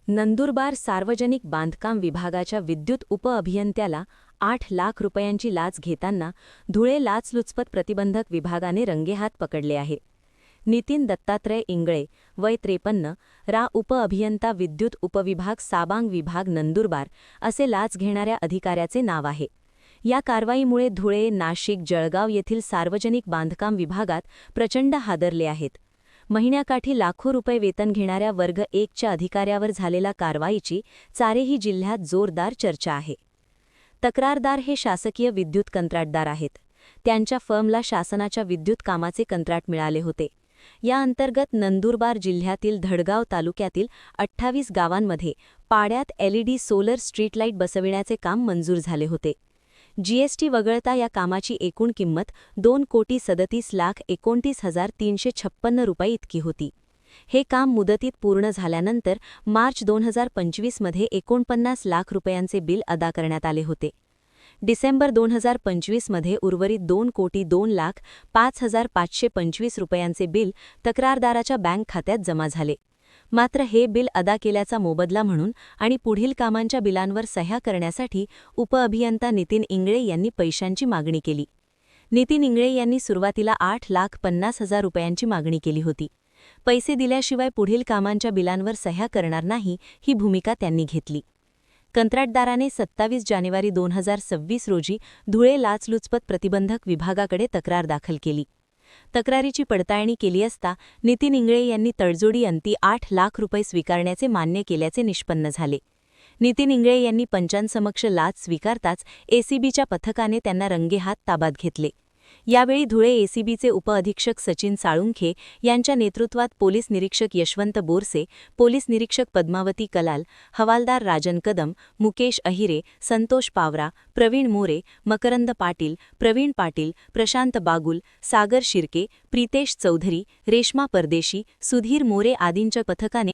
नंदुरबार सार्वजनिक बांधकाम विभागाच्या विद्युत उपअभियंत्याला 8 लाख रुपयांची लाच घेताना धुळे लाचलुचपत प्रतिबंधक विभागाने रंगेहात पकडले आहे. नितीन दत्तात्रय इंगळे, वय 53, रा उपअभियंता विद्युत उपविभाग साबांग विभाग नंदुरबार असे लाच घेणाऱ्या अधिकाऱ्याचे नाव आहे. या कारवाईमुळे धुळे, नाशिक, जळगाव येथील सार्वजनिक बांधकाम विभागात प्रचंड हादरले आहेत. महिन्याकाठी लाखो रुपये वेतन घेणाऱ्या वर्ग 1च्या अधिकाऱ्यावर झालेल्या कारवाईची चारही जिल्ह्यात जोरदार चर्चा आहे. तक्रारदार हे शासकीय विद्युत कंत्राटदार आहेत. त्यांच्या फर्मला शासनाच्या विद्युत कामाचे कंत्राट मिळाले होते. या अंतर्गत नंदुरबार जिल्ह्यातील धडगाव तालुक्यातील 28 गावांमध्ये पाड्यात LED सोलर स्ट्रीट लाईट बसविण्याचे काम मंजूर झाले होते. GST वगळता या कामाची एकूण किंमत 2,37,29,356 रुपये इतकी होती. हे काम मुदतीत पूर्ण झाल्यानंतर मार्च 2025 मध्ये 49 लाख रुपयांचे बिल अदा करण्यात आले होते. डिसेंबर 2025 मध्ये उर्वरित 2,02,05,525 रुपयांचे बिल तक्रारदाराच्या बँक खात्यात जमा झाले. मात्र हे बिल अदा केल्याचा मोबदला म्हणून आणि पुढील कामांच्या बिलांवर सह्या करण्यासाठी उपअभियंता नितीन इंगळे यांनी पैशांची मागणी केली. नितीन इंगळे यांनी सुरुवातीला 8,50,000 रुपयांची मागणी केली होती. पैसे दिल्याशिवाय पुढील कामांच्या बिलांवर सह्या करणार नाही ही भूमिका त्यांनी घेतली. कंत्राटदाराने 27 जानेवारी 2026 रोजी धुळे लाचलुचपत प्रतिबंधक विभागाकडे तक्रार दाखल केली. तक्रारीची पडताळणी केली असता नितीन इंगळे यांनी तडजोडी अंती 8 लाख रुपये स्वीकारण्याचे मान्य केल्याचे निष्पन्न झाले. नितीन इंगळे यांनी पंचांसमक्ष लाच स्वीकारताच ACBच्या पथकाने त्यांना रंगेहात ताब्यात घेतले. यावेळी धुळे ACBचे उपअधीक्षक सचिन साळुंखे यांच्या नेतृत्वात पोलीस निरीक्षक यशवंत बोरसे, पोलीस निरीक्षक पद्मावती कलाल, हवालदार राजन कदम, मुकेश अहिरे, संतोष पावरा, प्रवीण मोरे, मकरंद पाटील, प्रवीण पाटील, प्रशांत बागुल, सागर शिर्के, प्रितेश चौधरी, रेश्मा परदेशी, सुधीर मोरे आदींच्या पथकाने